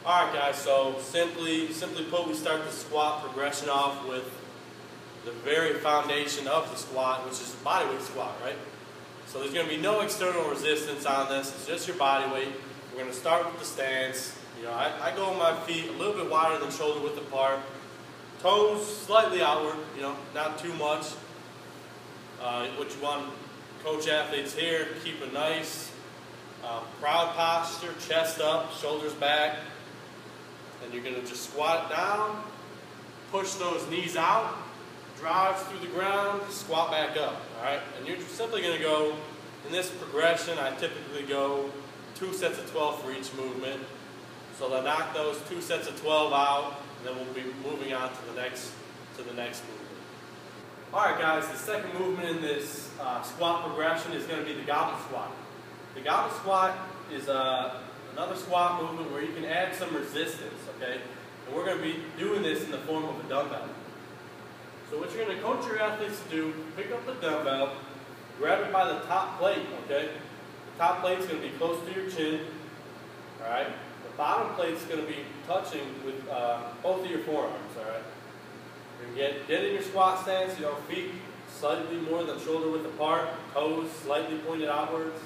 Alright guys, so simply put, we start the squat progression off with the very foundation of the squat, which is the body weight squat, right? So there's going to be no external resistance on this, it's just your body weight. We're going to start with the stance. You know, I go on my feet a little bit wider than shoulder width apart. Toes slightly outward, you know, not too much. What you want coach athletes here, keep a nice proud posture, chest up, shoulders back. And you're going to just squat down, push those knees out, drive through the ground, squat back up, all right? And you're simply going to go, in this progression, I typically go 2 sets of 12 for each movement. So I'll knock those 2 sets of 12 out, and then we'll be moving on to the next movement. All right, guys, the second movement in this squat progression is going to be the goblet squat. The goblet squat is another squat movement where you can add some resistance, okay? And we're going to be doing this in the form of a dumbbell. So what you're going to coach your athletes to do, pick up the dumbbell, grab it by the top plate, okay? The top plate's going to be close to your chin, all right? The bottom plate's going to be touching with both of your forearms, all right? You're going to get in your squat stance, you know, feet slightly more than shoulder width apart, toes slightly pointed outwards.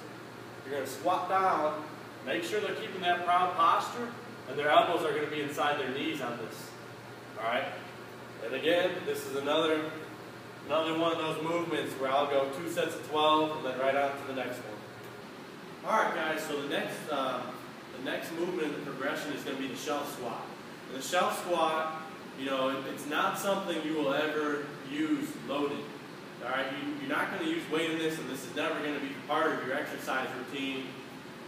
You're going to squat down. Make sure they're keeping that proud posture, and their elbows are going to be inside their knees on this. All right? And again, this is another one of those movements where I'll go 2 sets of 12 and then right on to the next one. All right, guys. So the next movement in the progression is going to be the shelf squat. And the shelf squat, you know, it's not something you will ever use loaded. All right? You're not going to use weight in this, and this is never going to be part of your exercise routine.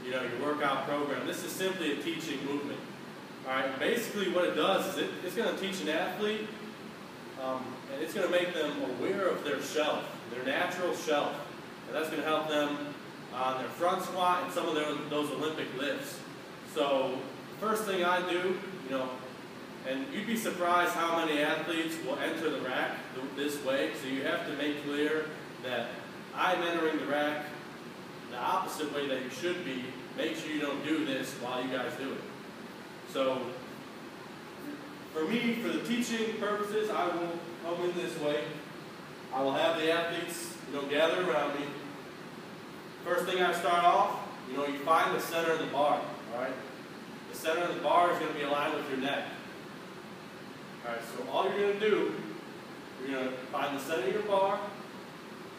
You know, your workout program. This is simply a teaching movement. All right. Basically, what it does is it's going to teach an athlete, and it's going to make them aware of their shelf, their natural shelf, and that's going to help them on their front squat and some of those Olympic lifts. So, first thing I do, you know, and you'd be surprised how many athletes will enter the rack this way. So you have to make clear that I'm entering the rack the opposite way that you should be. Make sure you don't do this while you guys do it. So, for me, for the teaching purposes, I will come in this way. I will have the athletes, you know, gather around me. First thing I start off, you know, you find the center of the bar, all right? The center of the bar is going to be aligned with your neck. All right, so all you're going to do, you're going to find the center of your bar.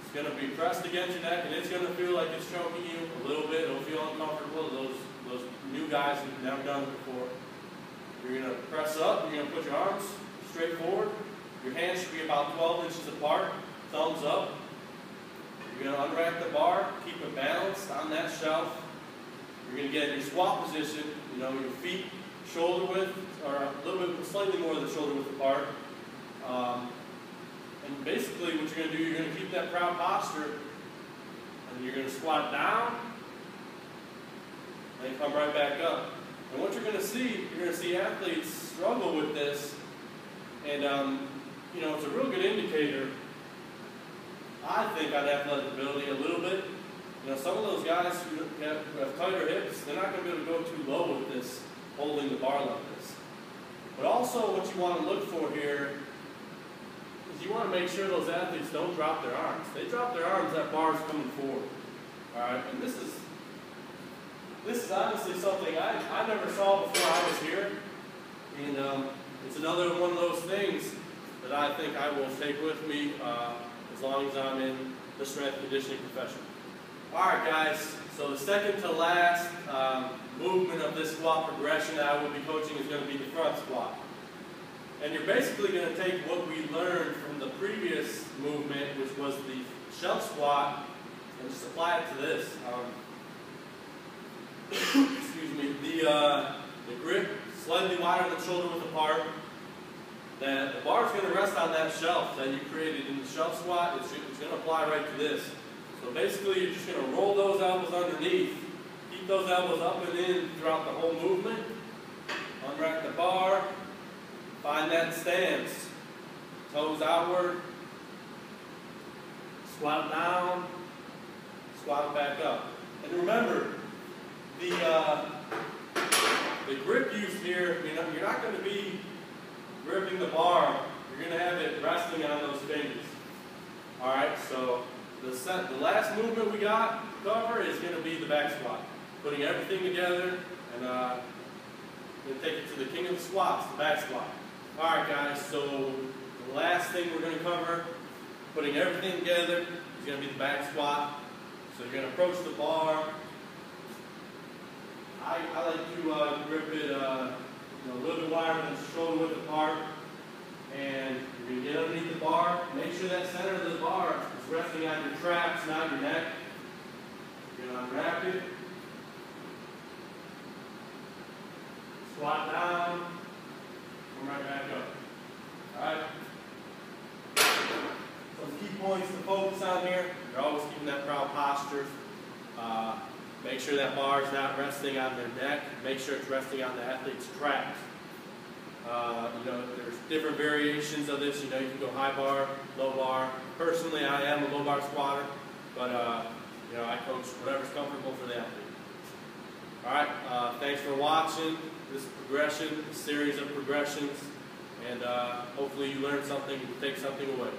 It's going to be pressed against your neck, and it's going to feel like it's choking you a little bit. It'll feel uncomfortable. Those new guys who've never done it before. You're going to press up. You're going to put your arms straight forward. Your hands should be about 12 inches apart. Thumbs up. You're going to unrack the bar. Keep it balanced on that shelf. You're going to get in your squat position. You know, your feet shoulder width, or a little bit, slightly more than shoulder width apart. And basically what you're going to do, you're going to keep that proud posture, and you're going to squat down, and come right back up. And what you're going to see athletes struggle with this, and you know, it's a real good indicator, I think, on athletic ability a little bit. You know, some of those guys who have tighter hips, they're not going to be able to go too low with this, holding the bar like this. But also what you want to look for here is you want to make sure those athletes don't drop their arms. They drop their arms, that bar's coming forward. All right, and this is honestly something I never saw before I was here, and it's another one of those things that I think I will take with me as long as I'm in the strength conditioning profession. All right, guys. So the second to last movement of this squat progression that I will be coaching is going to be the front squat. And you're basically going to take what we learned from the previous movement, which was the shelf squat, and just apply it to this. Excuse me. The grip slightly wider than shoulder width apart. Then the bar is going to rest on that shelf that you created in the shelf squat. It's going to apply right to this. So basically, you're just going to roll those elbows underneath. Keep those elbows up and in throughout the whole movement. Unrack the bar. Find that stance. Toes outward. Squat down. Squat back up. And remember, the the grip use here, you're not going to be gripping the bar. You're going to have it resting on those fingers. All right, so the last movement we got to cover is going to be the back squat. Putting everything together and then take it to the king of the squats, the back squat. All right, guys, so the last thing we're going to cover, putting everything together, is going to be the back squat. So you're going to approach the bar. I like to grip it a little bit wider than shoulder width apart. And you're going to get underneath the bar. Make sure that center of the bar is resting on your traps, not your neck. You're going to unwrap it. Squat down. Come right back up. Alright? Some key points to focus on here. You're always keeping that proud posture. Make sure that bar is not resting on their neck. Make sure it's resting on the athlete's traps. There's different variations of this. You can go high bar, low bar. Personally, I am a low bar squatter, but I coach whatever's comfortable for the athlete. All right, thanks for watching this progression, this series of progressions, and hopefully you learned something and take something away.